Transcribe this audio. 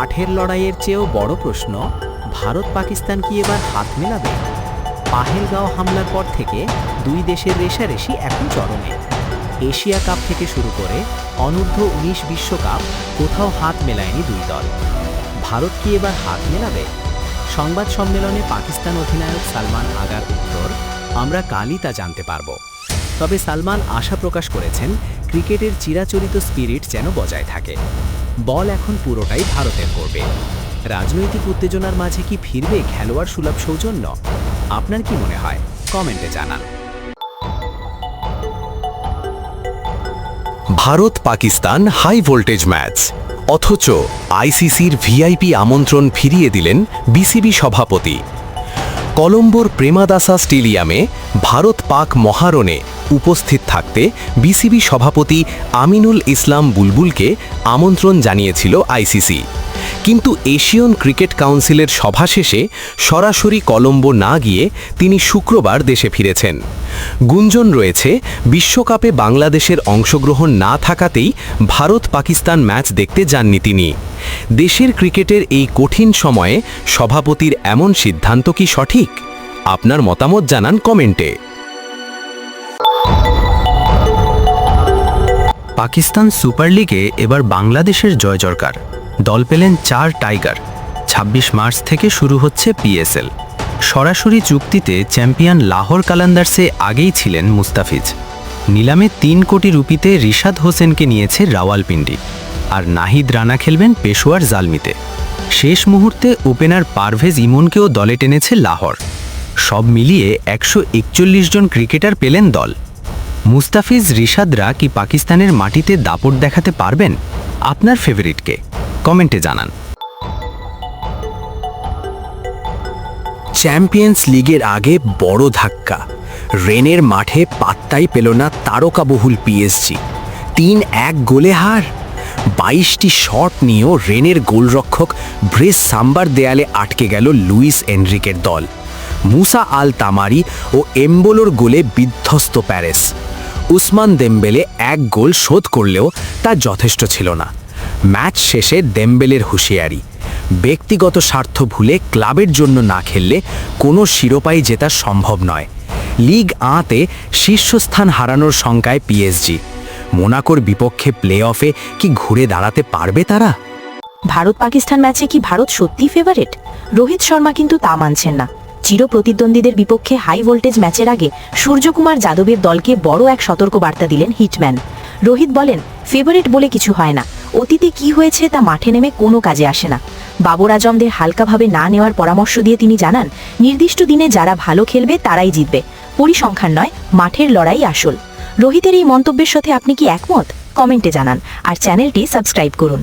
মাঠের লড়াইয়ের চেয়েও বড় প্রশ্ন, ভারত পাকিস্তান কি এবার হাত মেলাবে? পাহেলগাঁও হামলার পর থেকে দুই দেশের রেষারেষি এখন চরমে। এশিয়া কাপ থেকে শুরু করে অনূর্ধ্ব-19 বিশ্বকাপ কোথাও হাত মেলায়নি দুই দল। ভারত কি এবার হাত মেলাবে? সংবাদ সম্মেলনে পাকিস্তান অধিনায়ক সালমান আগার উত্তর, আমরা কালই তা জানতে পারব। তবে সালমান আশা প্রকাশ করেছেন ক্রিকেটের চিরাচরিত স্পিরিট যেন বজায় থাকে। বল এখন পুরোটাই ভারতের করবে। রাজনৈতিক উত্তেজনার মাঝে কি ফিরবে খেলোয়াড় সুলভ সৌজন্য? আপনার কি মনে হয়? কমেন্টে জানান। Bharat Pakistan high voltage match, অথচ আইসিসির ভিআইপি আমন্ত্রণ ফিরিয়ে দিলেন বিসিবি সভাপতি। কলম্বোর প্রেমাদাসা স্টেডিয়ামে ভারত পাক মহারণে উপস্থিত থাকতে বিসিবি সভাপতি আমিনুল ইসলাম বুলবুলকে আমন্ত্রণ জানিয়েছিল আইসিসি, কিন্তু এশিয়ান ক্রিকেট কাউন্সিলের সভা শেষে সরাসরি কলম্বো না গিয়ে তিনি শুক্রবার দেশে ফিরেছেন। গুঞ্জন রয়েছে বিশ্বকাপে বাংলাদেশের অংশগ্রহণ না থাকাতেই ভারত পাকিস্তান ম্যাচ দেখতে যাননি তিনি। দেশের ক্রিকেটের এই কঠিন সময়ে সভাপতির এমন সিদ্ধান্ত কি সঠিক? আপনার মতামত জানান কমেন্টে। পাকিস্তান সুপার লিগে এবার বাংলাদেশের জয়জয়কার। দল পেলেন 4 টাইগার। 26 মার্চ থেকে শুরু হচ্ছে পিএসএল। সরাসরি চুক্তিতে চ্যাম্পিয়ন লাহোর কালান্দার্সে আগেই ছিলেন মুস্তাফিজ। নিলামে 3 কোটি রুপিতে রিশাদ হোসেনকে নিয়েছে রাওয়ালপিন্ডি, আর নাহিদ রানা খেলবেন পেশোয়ার জালমিতে। শেষ মুহূর্তে ওপেনার পারভেজ ইমনকেও দলে টেনেছে লাহোর। সব মিলিয়ে 141 জন ক্রিকেটার পেলেন দল। মুস্তাফিজ রিশাদরা কি পাকিস্তানের মাটিতে দাপট দেখাতে পারবেন? আপনার ফেভারিটকে কমেন্টে জানান। চ্যাম্পিয়ন্স লিগের আগে বড় ধাক্কা। রেনের মাঠে পাত্তাই পেল না তারকাবহুল পিএসজি। 3-1 গোলে হার। 22টি শট নিয়েও রেনের গোলরক্ষক ব্রেস সাম্বার দেয়ালে আটকে গেল লুইস এনরিকের দল। মুসা আল তামারি ও এমবোলোর গোলে বিধ্বস্ত প্যারিস। উসমান দেম্বেলে 1 গোল শোধ করলেও তা যথেষ্ট ছিল না। ম্যাচ শেষে দেম্বেলের হুঁশিয়ারি, ব্যক্তিগত স্বার্থ ভুলে ক্লাবের জন্য না খেললে কোনো শিরোপাই জেতা সম্ভব নয়। লিগ আঁতে শীর্ষস্থান হারানোর শঙ্কায় পিএসজি। মোনাকোর বিপক্ষে প্লে অফে কি ঘুরে দাঁড়াতে পারবে তারা? ভারত পাকিস্তান ম্যাচে কি ভারত সত্যি ফেভারিট? রোহিত শর্মা কিন্তু তা মানছেন না। চির প্রতিদ্বন্দ্বীদের বিপক্ষে হাই ভোল্টেজ ম্যাচের আগে সূর্যকুমার যাদবের দলকে বড় এক সতর্ক বার্তা দিলেন হিটম্যান। রোহিত বলেন, ফেভারিট বলে কিছু হয় না, অতীতে কি হয়েছে তা মাঠে নেমে কোনো কাজে আসে না। বাবর আজমদের হালকাভাবে না নেওয়ার পরামর্শ দিয়ে তিনি জানান, নির্দিষ্ট দিনে যারা ভালো খেলবে তারাই জিতবে, পরিসংখ্যান নয়, মাঠের লড়াই আসল। রোহিতের এই মন্তব্যের সাথে আপনি কি একমত? কমেন্টে জানান, আর চ্যানেলটি সাবস্ক্রাইব করুন।